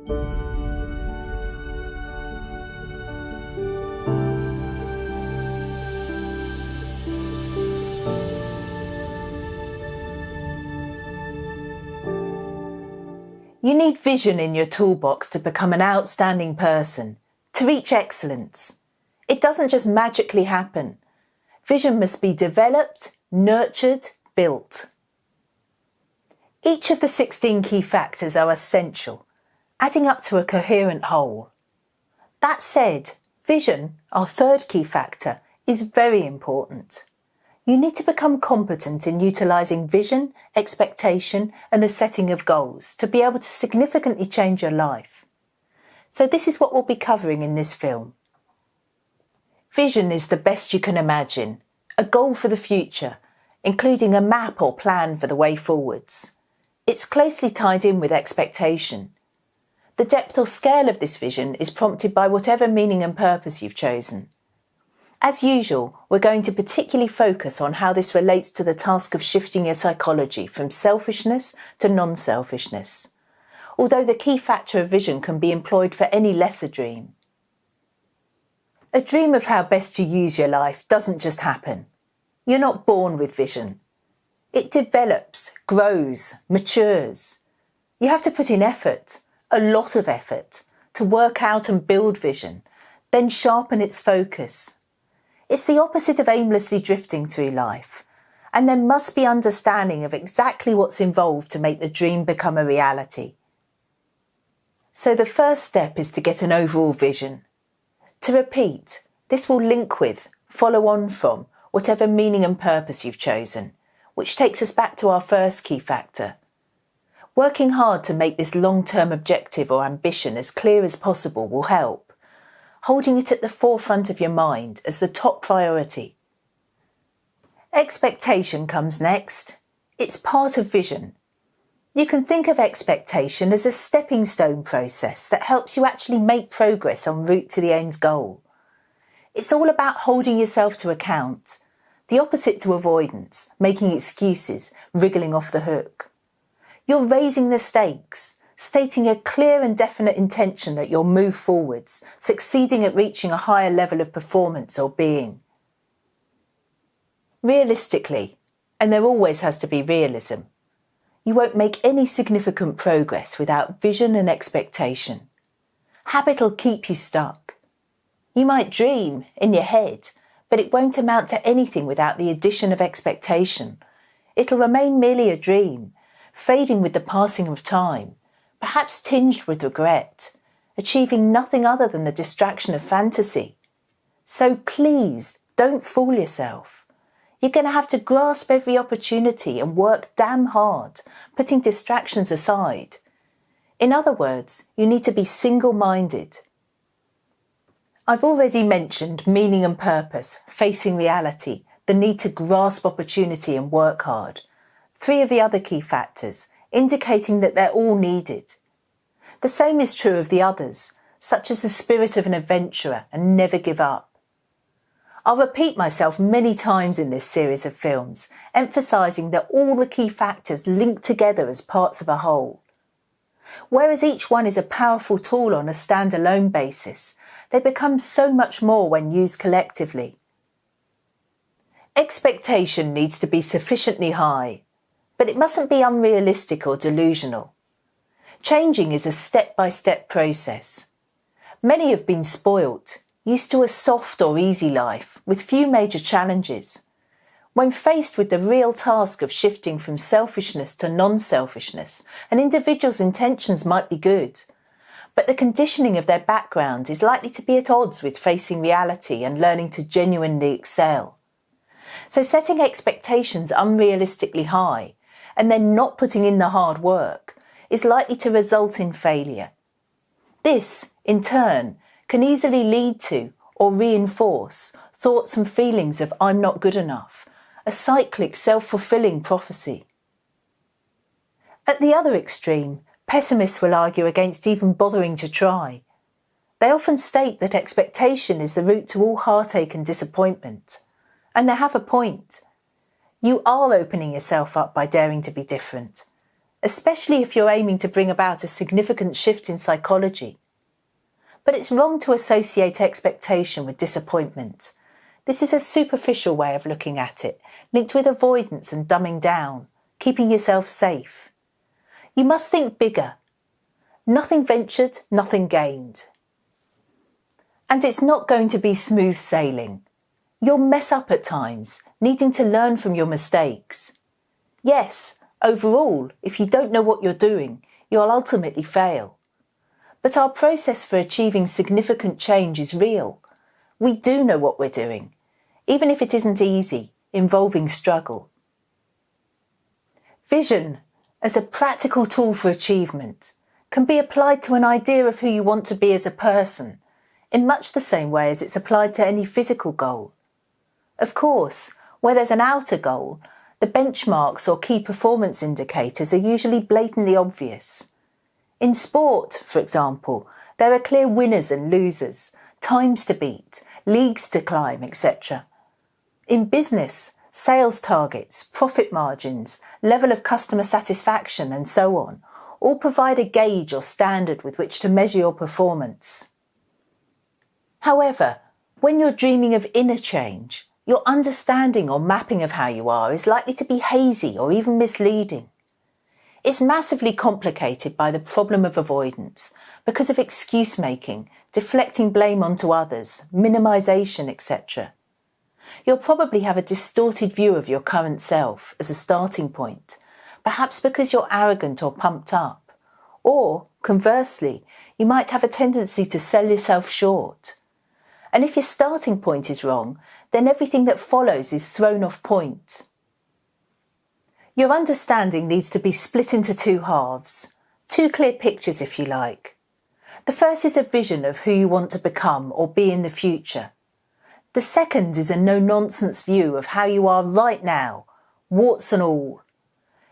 You need vision in your toolbox to become an outstanding person, to reach excellence. It doesn't just magically happen. Vision must be developed, nurtured, built. Each of the 16 key factors are essential, adding up to a coherent whole. That said, vision, our third key factor, is very important. You need to become competent in utilising vision, expectation, and the setting of goals to be able to significantly change your life. So this is what we'll be covering in this film. Vision is the best you can imagine, a goal for the future, including a map or plan for the way forwards. It's closely tied in with expectation. The depth or scale of this vision is prompted by whatever meaning and purpose you've chosen. As usual, we're going to particularly focus on how this relates to the task of shifting your psychology from selfishness to non-selfishness, although the key factor of vision can be employed for any lesser dream. A dream of how best to use your life doesn't just happen. You're not born with vision. It develops, grows, matures. You have to put in effort, a lot of effort, to work out and build vision, then sharpen its focus. It's the opposite of aimlessly drifting through life, and there must be understanding of exactly what's involved to make the dream become a reality. So the first step is to get an overall vision. To repeat, this will link with, follow on from, whatever meaning and purpose you've chosen, which takes us back to our first key factor. Working hard to make this long-term objective or ambition as clear as possible will help, holding it at the forefront of your mind as the top priority. Expectation comes next. It's part of vision. You can think of expectation as a stepping stone process that helps you actually make progress en route to the end goal. It's all about holding yourself to account, the opposite to avoidance, making excuses, wriggling off the hook. You're raising the stakes, stating a clear and definite intention that you'll move forwards, succeeding at reaching a higher level of performance or being. Realistically, and there always has to be realism, you won't make any significant progress without vision and expectation. Habit'll keep you stuck. You might dream in your head, but it won't amount to anything without the addition of expectation. It'll remain merely a dream, fading with the passing of time, perhaps tinged with regret, achieving nothing other than the distraction of fantasy. So please, don't fool yourself. You're going to have to grasp every opportunity and work damn hard, putting distractions aside. In other words, you need to be single-minded. I've already mentioned meaning and purpose, facing reality, the need to grasp opportunity and work hard. 3 of the other key factors, indicating that they're all needed. The same is true of the others, such as the spirit of an adventurer and never give up. I'll repeat myself many times in this series of films, emphasising that all the key factors link together as parts of a whole. Whereas each one is a powerful tool on a standalone basis, they become so much more when used collectively. Expectation needs to be sufficiently high, but it mustn't be unrealistic or delusional. Changing is a step-by-step process. Many have been spoilt, used to a soft or easy life with few major challenges. When faced with the real task of shifting from selfishness to non-selfishness, an individual's intentions might be good, but the conditioning of their background is likely to be at odds with facing reality and learning to genuinely excel. So setting expectations unrealistically high and then not putting in the hard work is likely to result in failure. This, in turn, can easily lead to or reinforce thoughts and feelings of "I'm not good enough," a cyclic self-fulfilling prophecy. At the other extreme, pessimists will argue against even bothering to try. They often state that expectation is the route to all heartache and disappointment. And they have a point. You are opening yourself up by daring to be different. especially if you're aiming to bring about a significant shift in psychology. But it's wrong to associate expectation with disappointment. This is a superficial way of looking at it, linked with avoidance and dumbing down, keeping yourself safe. You must think bigger. Nothing ventured, nothing gained. And it's not going to be smooth sailing. You'll mess up at times, needing to learn from your mistakes. Yes, overall, if you don't know what you're doing, you'll ultimately fail. But our process for achieving significant change is real. We do know what we're doing, even if it isn't easy, involving struggle. Vision, as a practical tool for achievement, can be applied to an idea of who you want to be as a person, in much the same way as it's applied to any physical goal. Of course, where there's an outer goal, the benchmarks or key performance indicators are usually blatantly obvious. In sport, for example, there are clear winners and losers, times to beat, leagues to climb, etc. In business, sales targets, profit margins, level of customer satisfaction, and so on, all provide a gauge or standard with which to measure your performance. However, when you're dreaming of inner change, your understanding or mapping of how you are is likely to be hazy or even misleading. It's massively complicated by the problem of avoidance because of excuse making, deflecting blame onto others, minimisation, etc. You'll probably have a distorted view of your current self as a starting point, perhaps because you're arrogant or pumped up. Or, conversely, you might have a tendency to sell yourself short. And if your starting point is wrong, then everything that follows is thrown off point. Your understanding needs to be split into two halves, two clear pictures if you like. The first is a vision of who you want to become or be in the future. The second is a no-nonsense view of how you are right now, warts and all.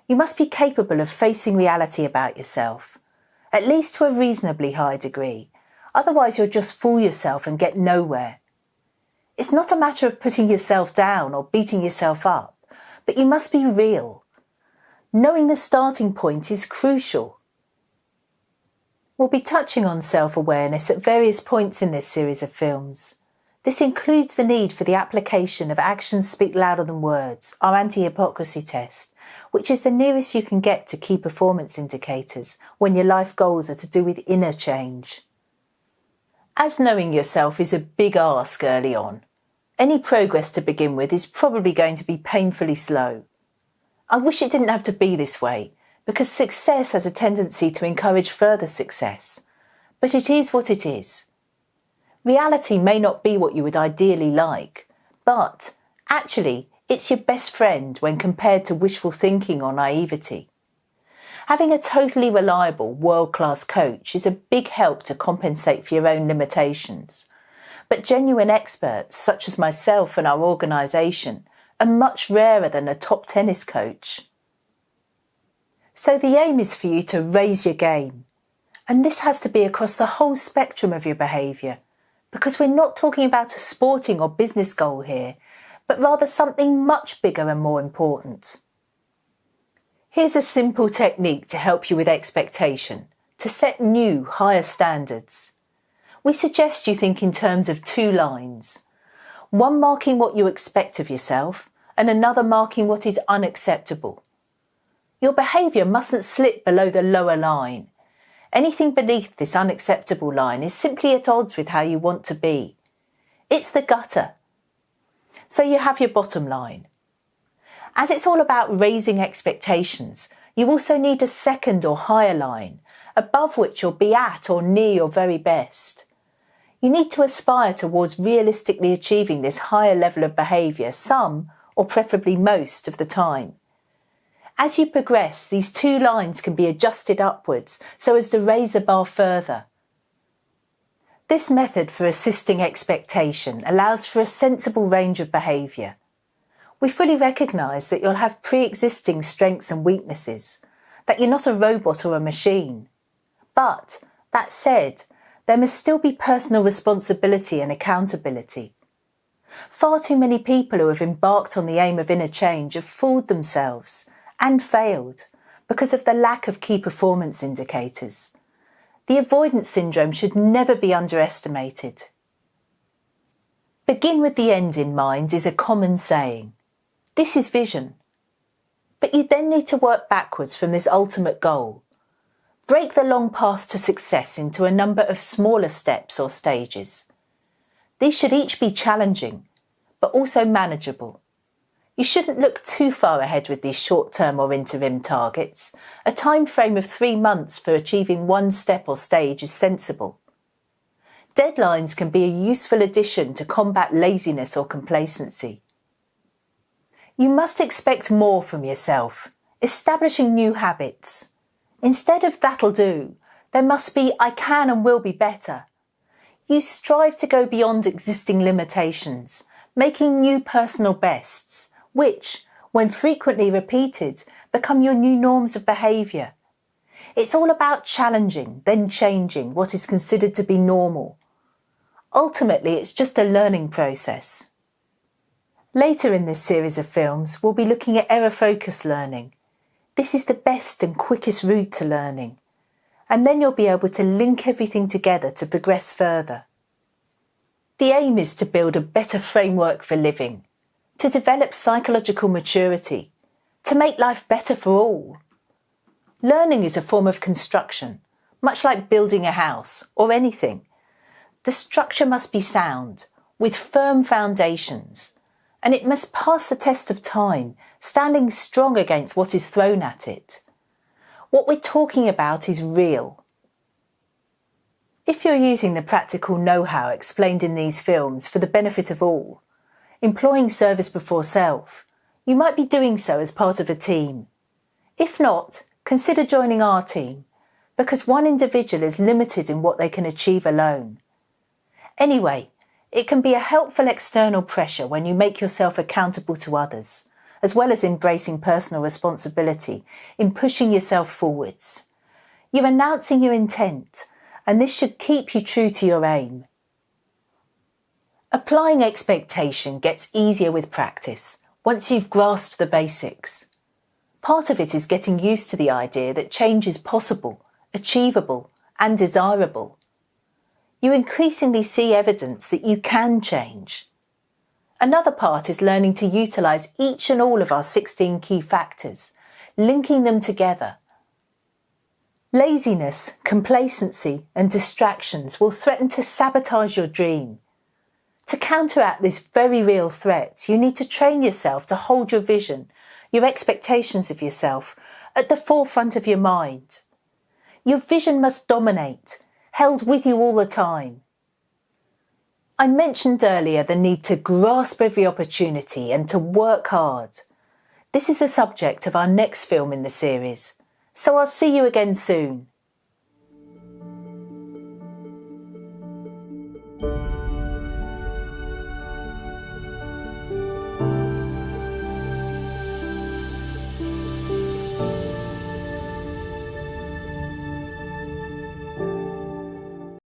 You must be capable of facing reality about yourself, at least to a reasonably high degree, otherwise you'll just fool yourself and get nowhere. It's not a matter of putting yourself down or beating yourself up, but you must be real. Knowing the starting point is crucial. We'll be touching on self-awareness at various points in this series of films. This includes the need for the application of actions speak louder than words, our anti-hypocrisy test, which is the nearest you can get to key performance indicators when your life goals are to do with inner change. As knowing yourself is a big ask early on, any progress to begin with is probably going to be painfully slow. I wish it didn't have to be this way, because success has a tendency to encourage further success. But it is what it is. Reality may not be what you would ideally like, but actually it's your best friend when compared to wishful thinking or naivety. Having a totally reliable, world-class coach is a big help to compensate for your own limitations. But genuine experts, such as myself and our organisation, are much rarer than a top tennis coach. So the aim is for you to raise your game. And this has to be across the whole spectrum of your behaviour, because we're not talking about a sporting or business goal here, but rather something much bigger and more important. Here's a simple technique to help you with expectation, to set new, higher standards. We suggest you think in terms of two lines, one marking what you expect of yourself and another marking what is unacceptable. Your behaviour mustn't slip below the lower line. Anything beneath this unacceptable line is simply at odds with how you want to be. It's the gutter. So you have your bottom line. As it's all about raising expectations, you also need a second or higher line, above which you'll be at or near your very best. You need to aspire towards realistically achieving this higher level of behaviour some, or preferably most, of the time. As you progress, these two lines can be adjusted upwards so as to raise the bar further. This method for assisting expectation allows for a sensible range of behaviour. We fully recognise that you'll have pre-existing strengths and weaknesses, that you're not a robot or a machine. But, that said, there must still be personal responsibility and accountability. Far too many people who have embarked on the aim of inner change have fooled themselves and failed because of the lack of key performance indicators. The avoidance syndrome should never be underestimated. Begin with the end in mind is a common saying. This is vision. But you then need to work backwards from this ultimate goal. Break the long path to success into a number of smaller steps or stages. These should each be challenging, but also manageable. You shouldn't look too far ahead with these short-term or interim targets. A time frame of 3 months for achieving one step or stage is sensible. Deadlines can be a useful addition to combat laziness or complacency. You must expect more from yourself, establishing new habits. Instead of that'll do, there must be I can and will be better. You strive to go beyond existing limitations, making new personal bests, which, when frequently repeated, become your new norms of behaviour. It's all about challenging, then changing what is considered to be normal. Ultimately, it's just a learning process. Later in this series of films, we'll be looking at error-focused learning. This is the best and quickest route to learning. And then you'll be able to link everything together to progress further. The aim is to build a better framework for living, to develop psychological maturity, to make life better for all. Learning is a form of construction, much like building a house or anything. The structure must be sound, with firm foundations, and it must pass the test of time, standing strong against what is thrown at it. What we're talking about is real. If you're using the practical know-how explained in these films for the benefit of all, employing service before self, you might be doing so as part of a team. If not, consider joining our team, because one individual is limited in what they can achieve alone. Anyway, it can be a helpful external pressure when you make yourself accountable to others, as well as embracing personal responsibility in pushing yourself forwards. You're announcing your intent, and this should keep you true to your aim. Applying expectation gets easier with practice, once you've grasped the basics. Part of it is getting used to the idea that change is possible, achievable, and desirable. You increasingly see evidence that you can change. Another part is learning to utilise each and all of our 16 key factors, linking them together. Laziness, complacency, and distractions will threaten to sabotage your dream. To counteract this very real threat, you need to train yourself to hold your vision, your expectations of yourself, at the forefront of your mind. Your vision must dominate, held with you all the time. I mentioned earlier the need to grasp every opportunity and to work hard. This is the subject of our next film in the series, so I'll see you again soon.